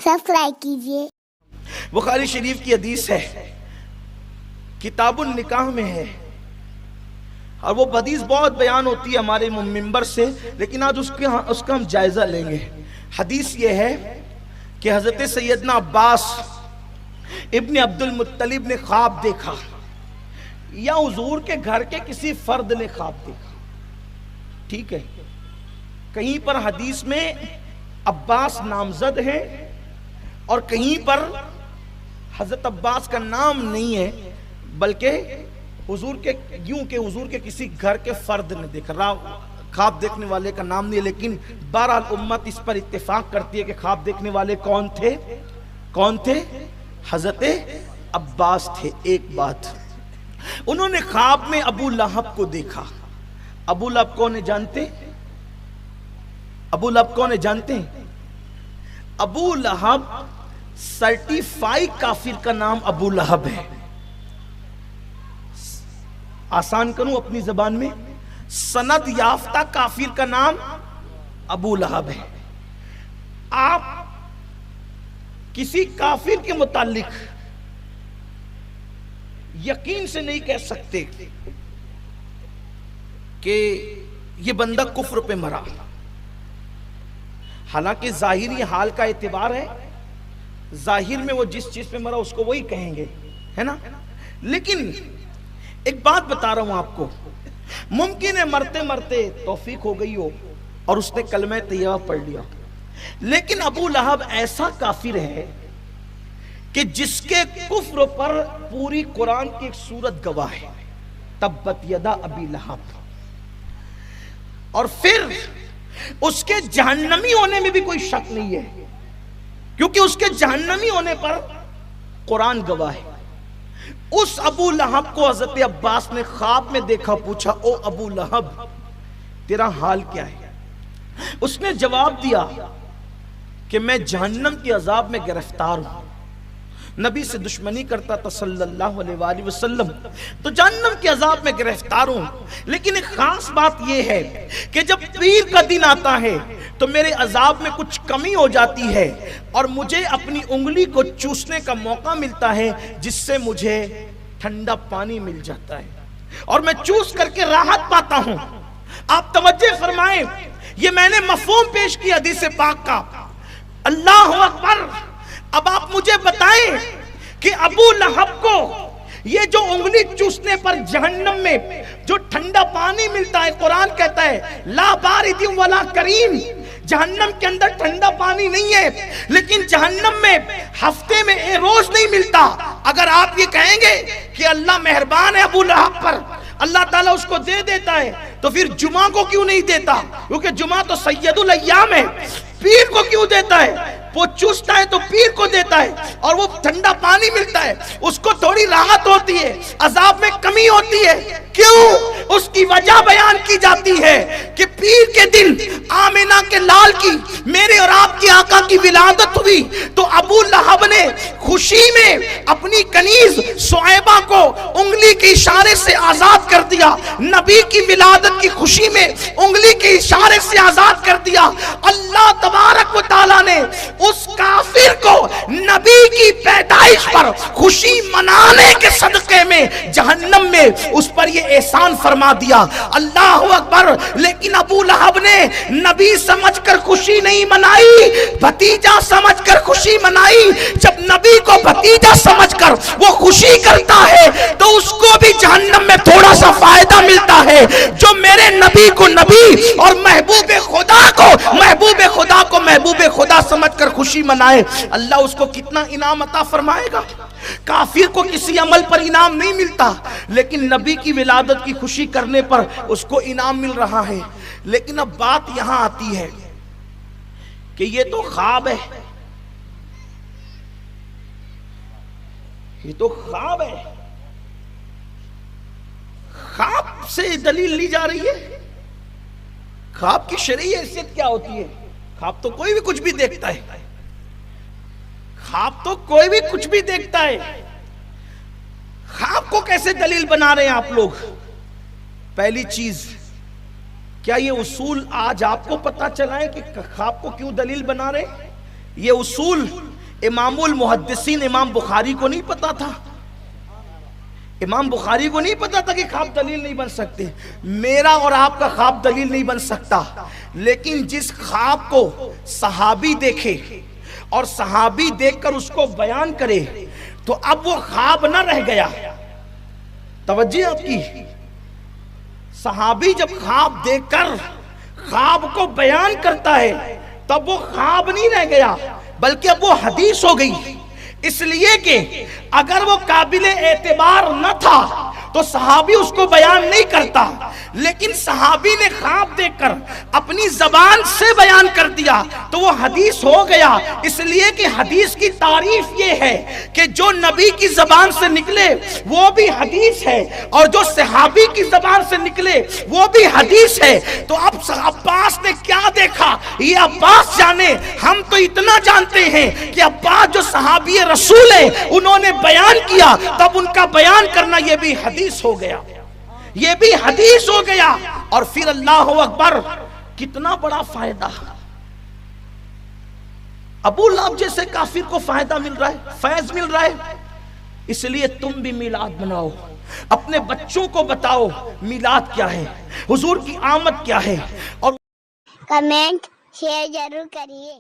Subscribe कीजिए। बुखारी शरीफ की हदीस है, किताबुल निकाह में है, और वो हदीस बहुत बयान होती है हमारे मिंबर से, लेकिन आज उसका हम जायजा लेंगे। हदीस ये है कि हजरत सैयदना अब्बास इब्न अब्दुल मुत्तलिब ने ख्वाब देखा, या हुजूर के घर के किसी फर्द ने ख्वाब देखा। ठीक है, कहीं पर हदीस में अब्बास नामजद है और कहीं पर हजरत अब्बास का नाम नहीं है, बल्कि हुजूर के किसी घर के फर्द ने देखा। ख्वाब देखने वाले का नाम नहीं है, लेकिन बहरहाल उम्मत इस पर इत्तेफाक करती है कि ख्वाब देखने वाले कौन थे? हजरत अब्बास थे। एक बात, उन्होंने ख्वाब में अबू लहब को देखा। अबू लहब कौन है जानते? अबू लहब सर्टिफाइड काफिर का नाम अबू लहब है। आसान करूं अपनी जबान में, सनद याफ्ता काफिर का नाम अबू लहब है। आप किसी काफिर के मुतालिक यकीन से नहीं कह सकते कि ये बंदा कुफ्र पे मरा। हालांकि जाहिरी हाल का एतबार है, जाहिर में वो जिस चीज पे मरा उसको वही कहेंगे, है ना। लेकिन एक बात बता रहा हूं आपको, मुमकिन है मरते मरते तौफीक हो गई हो और उसने कलमे तैयबा पढ़ लिया, लेकिन अबू लहब ऐसा काफिर है कि जिसके कुफ्र पर पूरी कुरान की एक सूरत गवाह है, तब्बत यदा अबी लहब। और फिर उसके जहन्नमी होने में भी कोई शक नहीं है, क्योंकि उसके जहन्नमी होने पर कुरान गवाह है। उस अबू लहब को हजरत अब्बास ने ख्वाब में देखा, पूछा, ओ अबू लहब तेरा हाल क्या है? उसने जवाब दिया कि मैं जहन्नम के अजाब में गिरफ्तार हूं, नबी से दुश्मनी करता था सल्लल्लाहु अलैहि वसल्लम, तो जहन्नम के अजाब में गिरफ्तार हूं। लेकिन एक खास बात यह है कि जब पीर का दिन आता है तो मेरे अजाब में कुछ कमी हो जाती है और मुझे अपनी उंगली को चूसने का मौका मिलता है, जिससे मुझे ठंडा पानी मिल जाता है और मैं चूस करके राहत पाता हूं। आप तवज्जो फरमाएं, ये मैंने मफहूम पेश किया हदीस पाक का। अल्लाह अकबर। अब आप मुझे बताएं कि अबू लहब को ये जो उंगली चूसने पर जहन्नम में जो ठंडा पानी मिलता है, कुरान कहता है ला बारिदिन वला करीम, जहन्नम के अंदर ठंडा पानी नहीं है, लेकिन जहन्नम में हफ्ते में एक रोज नहीं मिलता। अगर आप ये कहेंगे कि अल्लाह मेहरबान है अबू लहब पर, अल्लाह ताला उसको दे देता है, तो फिर जुमा को क्यों नहीं देता? क्योंकि जुमा तो सैयदुल अय्याम है। पीर को क्यों देता है? वो चूसता है तो पीर को देता है, और वो ठंडा पानी मिलता है, उसको थोड़ी राहत होती है, अजाब में कमी होती है। क्यों? उसकी वजह बयान की जाती है कि पीर के दिन आमिना के लाल की, मेरे और आपकी आका की विलादत हुई, तो अबू लहब ने खुशी में अपनी कनीज सुएबा को उंगली के इशारे से आजाद कर दिया। नबी की विलादत की खुशी में उंगली के इशारे से आजाद कर दिया। अल्लाह तबारक व तआला ने उस काफिर को नबी की पैदाइश पर खुशी मनाने के सदके में जहन्नम में उस पर ये एहसान फरमा दिया। अल्लाह अकबर। लेकिन अबू लहब ने नबी समझकर खुशी नहीं मनाई, भतीजा समझकर खुशी मनाई। जब नबी को भतीजा समझकर वो खुशी करता है तो उसको भी जहन्नम में थोड़ा सा फायदा मिलता है। जो मेरे नबी को नबी और महबूब खुदा को महबूब खुदा समझकर खुशी मनाए, अल्लाह उसको कितना इनाम अता फरमाएगा। काफिर को किसी अमल पर इनाम नहीं मिलता, लेकिन नबी की विलादत की खुशी करने पर उसको इनाम मिल रहा है। लेकिन अब बात यहां आती है कि ये तो ख्वाब है, ये तो ख्वाब है। ख्वाब से दलील ली जा रही है। ख्वाब की शरई हैसियत क्या होती है? ख्वाब तो कोई भी कुछ भी देखता है, ख्वाब तो कोई भी कुछ भी देखता है। ख्वाब को कैसे दलील बना रहे हैं आप लोग? पहली चीज, क्या ये उसूल आज आपको पता चला है कि ख्वाब को क्यों दलील बना रहे हैं? ये उसूल امام المحدثین امام بخاری کو نہیں پتا تھا، امام بخاری کو نہیں پتا تھا کہ خواب دلیل نہیں بن سکتے. میرا اور آپ کا خواب دلیل نہیں بن سکتا، لیکن جس خواب کو صحابی دیکھے اور صحابی دیکھ کر اس کو بیان کرے تو اب وہ خواب نہ رہ گیا. توجہ آپ کی، صحابی جب خواب دیکھ کر خواب کو بیان کرتا ہے تب وہ خواب نہیں رہ گیا بلکہ اب وہ حدیث ہو گئی. اس لیے کہ اگر وہ قابل اعتبار نہ تھا تو صحابی اس کو بیان نہیں کرتا، لیکن صحابی نے خواب دیکھ کر اپنی زبان سے بیان کر دیا تو وہ حدیث ہو گیا. اس لیے کہ حدیث کی تعریف یہ ہے کہ جو نبی کی زبان سے نکلے وہ بھی حدیث ہے، اور جو صحابی کی زبان سے نکلے وہ بھی حدیث ہے. تو اب عباس نے کیا دیکھا یہ عباس جانے، ہم تو اتنا جانتے ہیں کہ عباس جو صحابی رسول ہے انہوں نے بیان کیا، تب ان کا بیان کرنا یہ بھی حدیث ہو گیا، یہ بھی حدیث ہو گیا. اور پھر اللہ اکبر، کتنا بڑا فائدہ. ابو لہب جیسے کافر کو فائدہ مل رہا ہے، فیض مل رہا ہے. اس لیے تم بھی میلاد مناؤ، اپنے بچوں کو بتاؤ میلاد کیا ہے، حضور کی آمد کیا ہے. اور کمنٹ شیئر ضرور کریے.